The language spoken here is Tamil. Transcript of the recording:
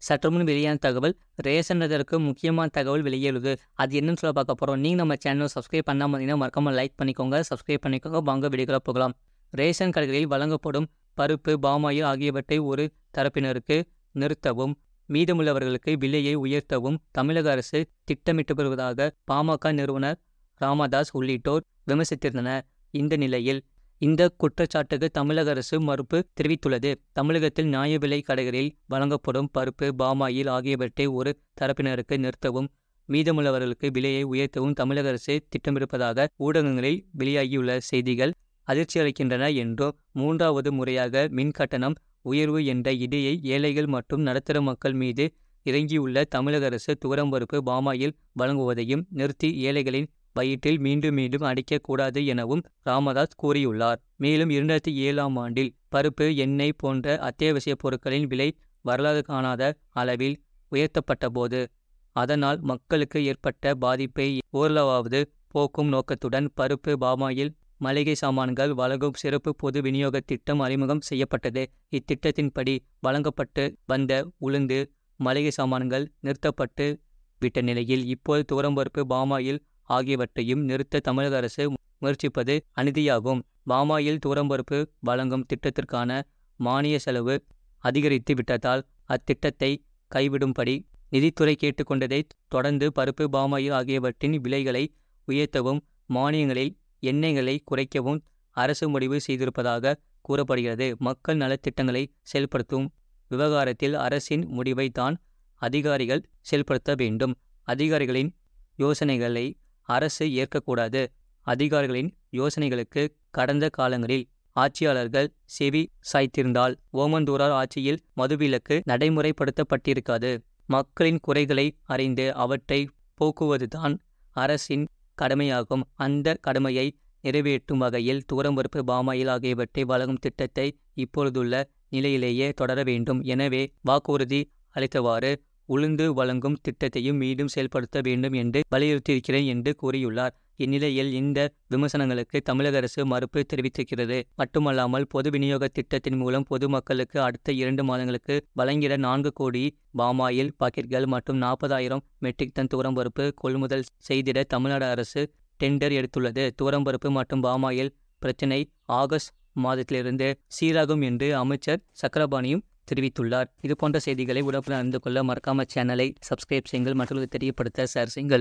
சற்றுமுன் வெளியான தகவல் ரேஷனதற்கு முக்கியமான தகவல் வெளியேறுது. அது என்னன்னு சொல்ல பார்க்க போகிறோம். நீங்கள் நம்ம சேனலை சப்ஸ்கிரைப் பண்ணாமல் இருந்தீங்கன்னா மறக்காமல் லைக் பண்ணிக்கோங்க, சப்ஸ்கிரைப் பண்ணிக்கோங்க. வாங்க வீடியோக்குள்ள போகலாம். ரேஷன் கடைகளில் வழங்கப்படும் பருப்பு, பாமாயில் ஆகியவற்றை ஒரு தரப்பினருக்கு நிறுத்தவும், மீதமுள்ளவர்களுக்கு விலையை உயர்த்தவும் தமிழக அரசு திட்டமிட்டு வருவதாக பாமக நிறுவனர் ராமதாஸ் உள்ளிட்டோர் விமர்சித்திருந்தனர். இந்த நிலையில் இந்த குற்றச்சாட்டுக்கு தமிழக அரசு மறுப்பு தெரிவித்துள்ளது. தமிழகத்தில் நியாய விலை கடைகளில் வழங்கப்படும் பருப்பு, பாமாயில் ஆகியவற்றை ஒரு தரப்பினருக்கு நிறுத்தவும், மீதமுள்ளவர்களுக்கு விலையை உயர்த்தவும் தமிழக அரசு திட்டமிருப்பதாக ஊடகங்களில் வெளியாகியுள்ள செய்திகள் அதிர்ச்சி அளிக்கின்றன என்றும், மூன்றாவது முறையாக மின் கட்டணம் உயர்வு என்ற இடியை ஏழைகள் மற்றும் நடுத்தர மக்கள் மீது இறங்கியுள்ள தமிழக அரசு துவரம்பருப்பு, பாமாயில் வழங்குவதையும் நிறுத்தி ஏழைகளின் வயிற்றில் மீண்டும் மீண்டும் அடிக்கக்கூடாது எனவும் ராமதாஸ் கூறியுள்ளார். மேலும் 2007ஆம் ஆண்டில் பருப்பு, எண்ணெய் போன்ற அத்தியாவசிய பொருட்களின் விலை வரலாறு காணாத அளவில் உயர்த்தப்பட்ட போது அதனால் மக்களுக்கு ஏற்பட்ட பாதிப்பை ஓரளவாவது போக்கும் நோக்கத்துடன் பருப்பு, பாமாயில், மளிகை சாமான்கள் வழங்கும் சிறப்பு பொது விநியோக திட்டம் அறிமுகம் செய்யப்பட்டது. இத்திட்டத்தின்படி வழங்கப்பட்டு வந்த உளுந்து, மளிகை சாமான்கள் நிறுத்தப்பட்டு விட்ட நிலையில் இப்போது துவரம்பருப்பு, பாமாயில் ஆகியவற்றையும் நிறுத்த தமிழக அரசு முயற்சிப்பது அநீதியாகும். பாமாயில், துவரம்பருப்பு வழங்கும் திட்டத்திற்கான மானிய செலவு அதிகரித்து விட்டதால் அத்திட்டத்தை கைவிடும்படி நிதித்துறை கேட்டுக்கொண்டதை தொடர்ந்து பருப்பு, பாமாயில் ஆகியவற்றின் விலைகளை உயர்த்தவும், மானியங்களில் எண்ணெய்களை குறைக்கவும் அரசு முடிவு செய்திருப்பதாக கூறப்படுகிறது. மக்கள் நலத்திட்டங்களை செயல்படுத்தும் விவகாரத்தில் அரசின் முடிவை தான் அதிகாரிகள் செயல்படுத்த வேண்டும். அதிகாரிகளின் யோசனைகளை அரசு ஏற்கக்கூடாது. அதிகாரிகளின் யோசனைகளுக்கு கடந்த காலங்களில் ஆட்சியாளர்கள் செவி சாய்த்திருந்தால் ஓமந்தூரார் ஆட்சியில் மதுவிலக்கு நடைமுறைப்படுத்தப்பட்டிருக்காது. மக்களின் குறைகளை அறிந்து அவற்றை போக்குவதுதான் அரசின் கடமையாகும். அந்த கடமையை நிறைவேற்றும் வகையில் துவரம்பருப்பு, பாமாயில் ஆகியவற்றை வழங்கும் திட்டத்தை இப்பொழுதுள்ள நிலையிலேயே தொடர வேண்டும். எனவே வாக்குறுதி அளித்தவாறு உளுந்து வழங்கும் திட்டத்தையும் மீண்டும் செயல்படுத்த வேண்டும் என்று வலியுறுத்தியிருக்கிறேன் என்று கூறியுள்ளார். இந்நிலையில் இந்த விமர்சனங்களுக்கு தமிழக அரசு மறுப்பு தெரிவித்திருக்கிறது. மட்டுமல்லாமல் பொது விநியோக திட்டத்தின் மூலம் பொதுமக்களுக்கு அடுத்த 2 மாதங்களுக்கு வழங்கிட 4 கோடி பாமாயில் பாக்கெட்கள் மற்றும் 40,000 மெட்ரிக் டன் துவரம்பருப்பு கொள்முதல் செய்திட தமிழ்நாடு அரசு டெண்டர் எடுத்துள்ளது. துவரம்பருப்பு மற்றும் பாமாயில் பிரச்சினை ஆகஸ்ட் மாதத்திலிருந்து சீராகும் என்று அமைச்சர் சக்கரபாணியும் தெரிவித்துள்ளார். இது போன்ற செய்திகளை உடனுக்குடன் அறிந்து கொள்ள மறக்காம சேனலை சப்ஸ்கிரைப் செய்யுங்கள், மற்றவர்களுக்கு தெரியப்படுத்த ஷேர் செய்யுங்கள்.